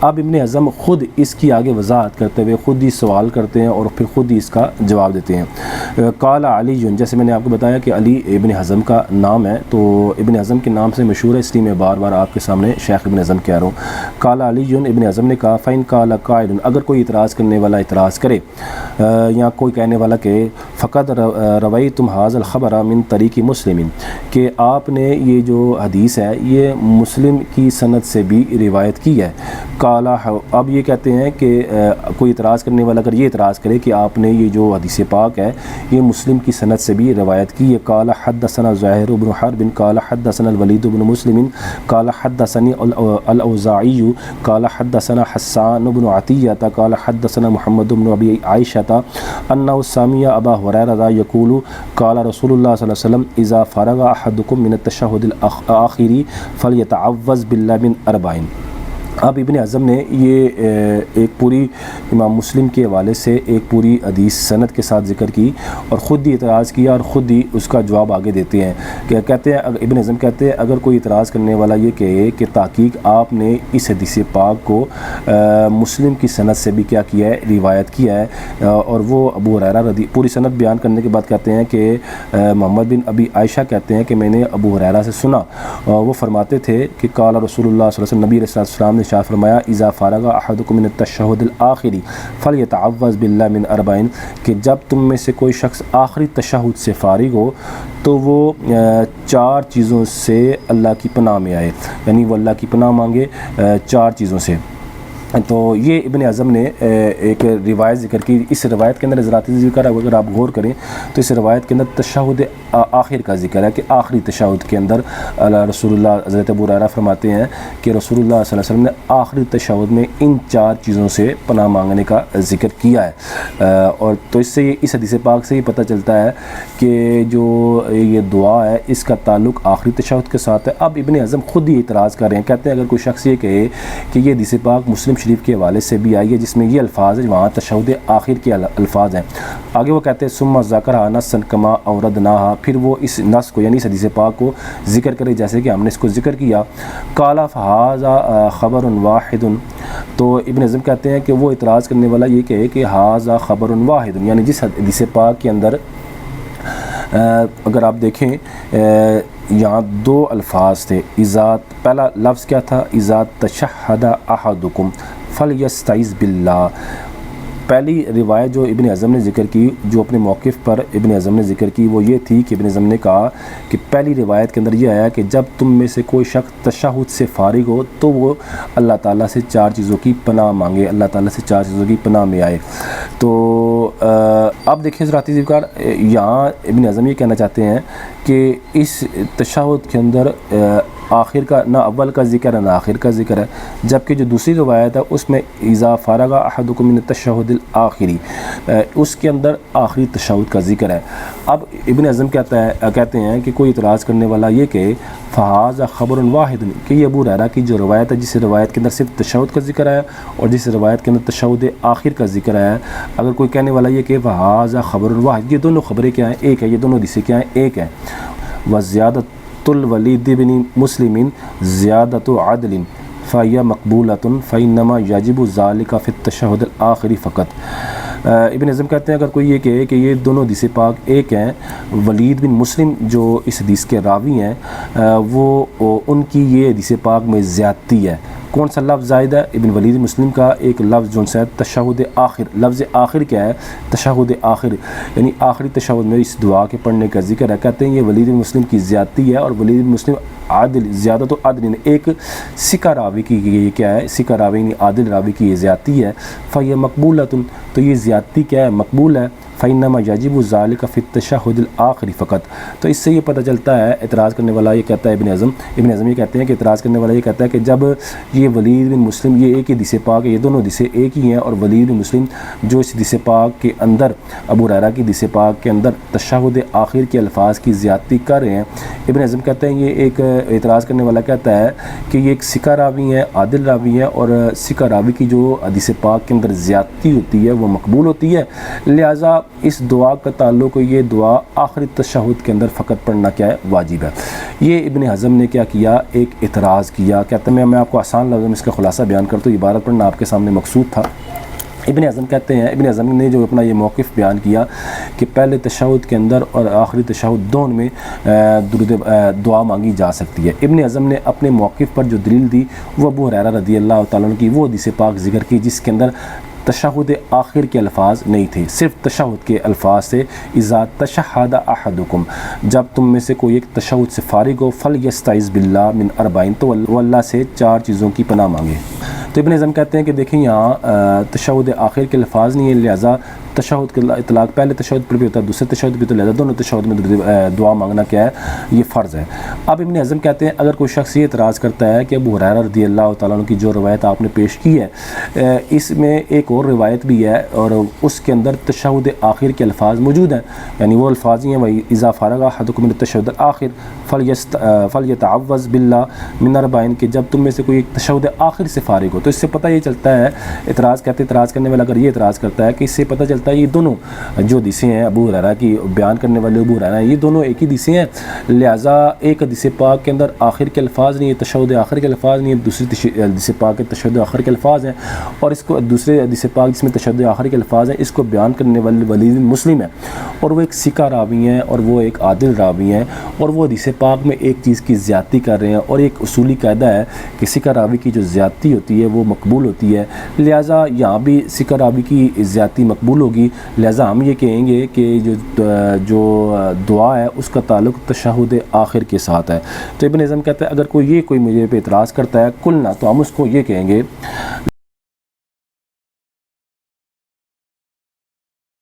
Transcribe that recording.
اب ابن حزم خود اس کی آگے وضاحت کرتے ہوئے خود ہی سوال کرتے ہیں اور پھر خود ہی اس کا جواب دیتے ہیں۔ قال علی، جیسے میں نے آپ کو بتایا کہ علی ابن حزم کا نام ہے، تو ابن حزم کے نام سے مشہور ہے، اس لیے میں بار بار آپ کے سامنے شیخ ابن حزم کہہ رہا ہوں۔ قال علی، ابن حزم نے کہا فَإِنْ قَالَ قَائِلٌ، اگر کوئی اعتراض کرنے والا اعتراض کرے یا کوئی کہنے والا کہ فقط رویتم هذا الخبر من طریق مسلم، کہ آپ نے یہ جو حدیث ہے یہ مسلم کی سند سے بھی روایت کی ہے۔ قال، اب یہ کہتے ہیں کہ کوئی اعتراض کرنے والا اگر یہ اعتراض کرے کہ آپ نے یہ جو حدیث پاک ہے یہ مسلم کی سند سے بھی روایت کی ہے۔ قال حدثنا زہیر بن حرب قال حدثنا الولید بن مسلم قال حدثني الاوزاعی قال حدثنا حسان بن عطیہ قال حدثنا محمد بن ابی عائشہ انه سمع ابا ہریرہ یقول قال رسول اللہ صلی اللہ علیہ وسلم اذا فرغ احدکم من التشہد الاخر فلیتعوذ باللہ من اربعین۔ اب ابن حزم نے یہ ایک پوری امام مسلم کے حوالے سے ایک پوری حدیث سند کے ساتھ ذکر کی اور خود ہی اعتراض کیا اور خود ہی اس کا جواب آگے دیتے ہیں کہ کہتے ہیں ابن حزم کہتے ہیں اگر کوئی اعتراض کرنے والا یہ کہے کہ تحقیق آپ نے اس حدیث پاک کو مسلم کی سند سے بھی کیا کیا ہے، روایت کیا ہے، اور وہ ابو ہریرہ پوری سند بیان کرنے کے بعد کہتے ہیں کہ محمد بن ابی عائشہ کہتے ہیں کہ میں نے ابو ہریرہ سے سنا، وہ فرماتے تھے کہ قال رسول اللہ صلی اللہ علیہ وسلم، نبی علیہ السلام نے شاہ فرمایا اذا فرغ احدکم من التشہد الاخری فلیتعوذ باللہ من اربعین، کہ جب تم میں سے کوئی شخص آخری تشہد سے فارغ ہو تو وہ 4 چیزوں سے اللہ کی پناہ میں آئے، یعنی وہ اللہ کی پناہ مانگے 4 چیزوں سے۔ تو یہ ابن حزم نے ایک روایت ذکر کی، اس روایت کے اندر حضرات ذکر ہے، اگر آپ غور کریں تو اس روایت کے اندر تشہد آخر کا ذکر ہے کہ آخری تشہد کے اندر رسول اللہ حضرت ابو ہریرہ فرماتے ہیں کہ رسول اللہ صلی اللہ علیہ وسلم نے آخری تشہد میں ان 4 چیزوں سے پناہ مانگنے کا ذکر کیا ہے، اور تو اس سے اس حدیث پاک سے ہی پتہ چلتا ہے کہ جو یہ دعا ہے اس کا تعلق آخری تشہد کے ساتھ ہے۔ اب ابن حزم خود ہی اعتراض کر رہے ہیں، کہتے ہیں اگر کوئی شخص یہ کہے کہ یہ حدیث پاک مسلم شریف کے حوالے سے بھی آئی ہے جس میں یہ الفاظ ہیں، وہاں تشہد آخر کے الفاظ ہیں، آگے وہ کہتے ہیں ثم ذکرھا نصا کما اوردناھا، پھر وہ اس نص کو یعنی اس حدیث پاک کو ذکر کرے جیسے کہ ہم نے اس کو ذکر کیا۔ قال فھذا خبر واحد، تو ابن حزم کہتے ہیں کہ وہ اعتراض کرنے والا یہ کہے کہ ھذا خبر واحد، یعنی جس حدیث پاک کے اندر اگر آپ دیکھیں یہاں 2 الفاظ تھے، پہلا لفظ کیا تھا، اذا تشہد احدکم فلیستعذ باللہ۔ پہلی روایت جو ابن حزم نے ذکر کی، جو اپنے موقف پر ابن حزم نے ذکر کی، وہ یہ تھی کہ ابن حزم نے کہا کہ پہلی روایت کے اندر یہ آیا کہ جب تم میں سے کوئی شخص تشہد سے فارغ ہو تو وہ اللہ تعالیٰ سے 4 چیزوں کی پناہ مانگے، اللہ تعالیٰ سے 4 چیزوں کی پناہ میں آئے۔ تو اب دیکھیں ذراتی ذکر، یہاں ابن حزم یہ کہنا چاہتے ہیں کہ اس تشہد کے اندر آخر کا نہ اول کا ذکر ہے نہ آخر کا ذکر ہے، جبکہ جو دوسری روایت ہے اس میں اذا فرغ احدکم من التشہد الاخری، اس کے اندر آخری تشہد کا ذکر ہے۔ اب ابن حزم کہتے ہیں کہ کوئی اعتراض کرنے والا یہ کہ فھذا خبر واحد، کہ یہ ابو ہریرہ کی جو روایت ہے جس روایت کے اندر صرف تشہد کا ذکر ہے اور جس روایت کے اندر تشہد آخر کا ذکر ہے، اگر کوئی کہنے والا یہ کہ فھذا خبر واحد، یہ دونوں خبریں کیا ہیں، ایک ہے، یہ دونوں حدیثیں کیا ہیں، ایک ہے۔ وزیادۃ الولید بن مسلم زیادۃ عدل فہی مقبولۃ فانما یجب ذلک فی التشہد الآخری فقط۔ ابن حزم کہتے ہیں اگر کوئی یہ کہے کہ یہ دونوں حدیث پاک ایک ہیں، ولید بن مسلم جو اس حدیث کے راوی ہیں وہ ان کی یہ حدیث پاک میں زیادتی ہے۔ کون سا لفظ زائد ہے؟ ابن ولید مسلم کا ایک لفظ جو ہے تشہد آخر، لفظ آخر کیا ہے؟ تشہد آخر، یعنی آخری تشہد میں اس دعا کے پڑھنے کا ذکر ہے۔ کہتے ہیں یہ ولید مسلم کی زیادتی ہے، اور ولید مسلم عادل، زیادہ تو عادل، ایک سکہ راوی کی یہ کیا ہے، سکہ راوی یعنی عادل راوی کی یہ زیادتی ہے۔ فہی مقبولۃ، تو یہ زیادتی کیا ہے؟ مقبول ہے۔ فإنما يجب ذلك في التشہد الآخری فقط، تو اس سے یہ پتہ چلتا ہے، اعتراض کرنے والا یہ کہتا ہے ابن حزم یہ کہتے ہیں کہ اعتراض کرنے والا یہ کہتا ہے کہ جب یہ ولید بن مسلم یہ ایک ہی حدیث پاک ہے، یہ دونوں حدیثیں ایک ہی ہیں، اور ولید بن مسلم جو اس حدیث پاک کے اندر ابو ہریرہ کی حدیث پاک کے اندر تشہد آخر کے الفاظ کی زیادتی کر رہے ہیں، ابن حزم کہتے ہیں یہ ایک اعتراض کرنے والا کہتا ہے کہ یہ ایک سکہ راوی ہے، عادل راوی ہے، اور سکہ راوی کی جو حدیث پاک کے اندر زیادتی ہوتی ہے وہ مقبول ہوتی ہے، لہٰذا اس دعا کا تعلق یہ دعا آخری تشہد کے اندر فقط پڑھنا کیا ہے واجب ہے۔ یہ ابن حزم نے کیا کیا، ایک اعتراض کیا، کہتے ہیں میں آپ کو آسان لفظوں میں اس کا خلاصہ بیان کرتا ہوں، عبارت پڑھنا آپ کے سامنے مقصود تھا۔ ابن حزم کہتے ہیں، ابن حزم نے جو اپنا یہ موقف بیان کیا کہ پہلے تشہد کے اندر اور آخری تشہد دونوں میں دعا مانگی جا سکتی ہے۔ ابن حزم نے اپنے موقف پر جو دلیل دی وہ ابو ہریرہ رضی اللہ تعالیٰ عنہ کی وہ حدیث پاک ذکر کی جس کے اندر تشہد آخر کے الفاظ نہیں تھے، صرف تشہد کے الفاظ سے، اذا تشہد احدکم، جب تم میں سے کوئی ایک تشہد سے فارغ ہو، فلیستعذ باللہ من اربعین، تو وہ اللہ سے 4 چیزوں کی پناہ مانگے۔ تو ابن حزم کہتے ہیں کہ دیکھیں یہاں تشہد آخر کے الفاظ نہیں ہیں، لہٰذا تشہد کا اطلاق پہلے تشہد پر بھی ہوتا ہے، دوسرے تشہد بھی، تو لہٰذا دونوں تشہد میں دعا مانگنا کیا ہے، یہ فرض ہے۔ اب ابن حزم کہتے ہیں اگر کوئی شخص یہ اعتراض کرتا ہے کہ ابو ہریرہ رضی اللہ تعالیٰ عنہ کی جو روایت آپ نے پیش کی ہے، اس میں ایک اور روایت بھی ہے اور اس کے اندر تشہد آخر کے الفاظ موجود ہیں، یعنی وہ الفاظ ہی ہیں، وہی اذا فرغ احدکم من التشہد الآخر فلیتعوذ باللہ من اربعین، کہ جب تم میں سے کوئی ایک تشہد آخر سے فارغ ہو۔ تو اس سے پتہ یہ چلتا ہے، اعتراض کرنے والا اگر یہ اعتراض کرتا ہے کہ اس سے پتہ چلتا ہے یہ دونوں جو حدیثیں ہیں ابو ہریرہ کی بیان کرنے والے ابو ہریرہ ہیں، یہ دونوں ایک ہی حدیثیں ہیں، لہٰذا ایک حدیث پاک کے اندر آخر کے الفاظ نہیں ہے، تشہد آخر کے الفاظ نہیں ہے، دوسری حدیث پاک کے تشہد آخر کے الفاظ ہیں، اور اس کو دوسرے حدیث پاک جس میں تشہد آخر کے الفاظ ہیں اس کو بیان کرنے والے ولید مسلم ہے، اور وہ ایک ثقہ راوی ہیں اور وہ ایک عادل راوی ہیں، اور وہ حدیث پاک میں ایک چیز کی زیادتی کر رہے ہیں، اور ایک اصولی قاعدہ ہے کہ ثقہ راوی کی جو زیادتی ہوتی ہے وہ مقبول ہوتی ہے، لہٰذا یہاں بھی ثقہ راوی کی زیادتی مقبول ہوگی، لہٰذا ہم یہ کہیں گے کہ جو دعا ہے اس کا تعلق تشہد آخر کے ساتھ ہے۔ تو ابن حزم کہتا ہے اگر کوئی مجھے پہ اعتراض کرتا ہے قلنا، تو ہم اس کو یہ کہیں گے